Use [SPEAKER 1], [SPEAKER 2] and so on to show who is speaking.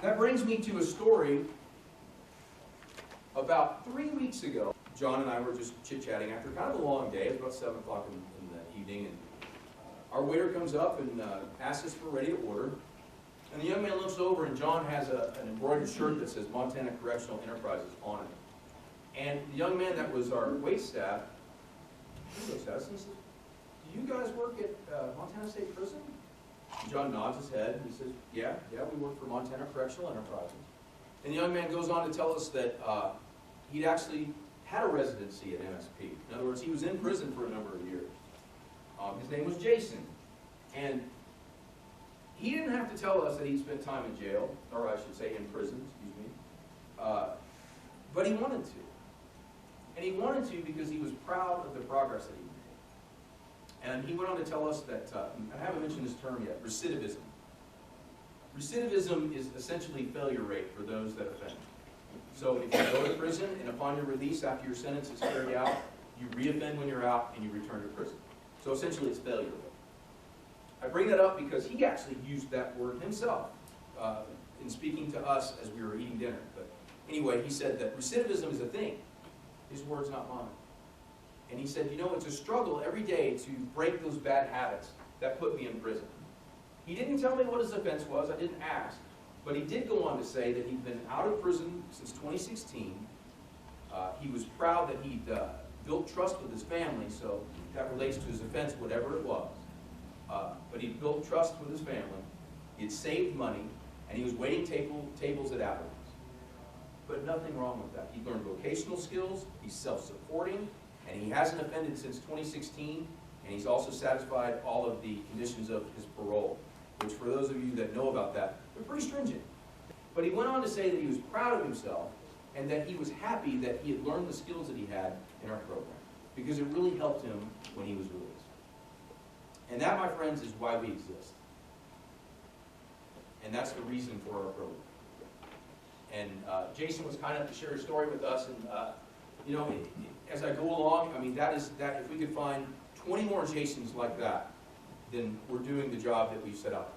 [SPEAKER 1] That brings me to a story about 3 weeks ago. John and I were just chit-chatting after kind of a long day. It was about 7 o'clock in the evening, and our waiter comes up and asks us if we're ready to order. And the young man looks over, and John has an embroidered shirt that says Montana Correctional Enterprises on it. And the young man that was our waitstaff, he looks at us and he says, "Do you guys work at Montana State Prison?" And John nods his head and he says, yeah, we work for Montana Correctional Enterprises. And the young man goes on to tell us that he'd actually had a residency at MSP. In other words, he was in prison for a number of years. His name was Jason. And he didn't have to tell us that he'd spent time in jail, or I should say in prison, excuse me. But he wanted to. And he wanted to because he was proud of the progress that he made. And he went on to tell us that, I haven't mentioned this term yet, recidivism. Recidivism is essentially failure rate for those that offend. So if you go to prison and upon your release after your sentence is carried out, you reoffend when you're out and you return to prison. So essentially it's failure rate. I bring that up because he actually used that word himself in speaking to us as we were eating dinner. But anyway, he said that recidivism is a thing. His words, not mine. And he said, you know, it's a struggle every day to break those bad habits that put me in prison. He didn't tell me what his offense was. I didn't ask. But he did go on to say that he'd been out of prison since 2016. He was proud that he'd built trust with his family, so that relates to his offense, whatever it was. But he built trust with his family. He had saved money, and he was waiting tables at Applebee's. But nothing wrong with that. He learned vocational skills, he's self-supporting, and he hasn't offended since 2016, and he's also satisfied all of the conditions of his parole, which for those of you that know about that, they're pretty stringent. But he went on to say that he was proud of himself, and that he was happy that he had learned the skills that he had in our program, because it really helped him when he was released. And that, my friends, is why we exist. And that's the reason for our program. And Jason was kind enough to share a story with us, and you know, as I go along, I mean, if we could find 20 more Jasons like that, then we're doing the job that we've set out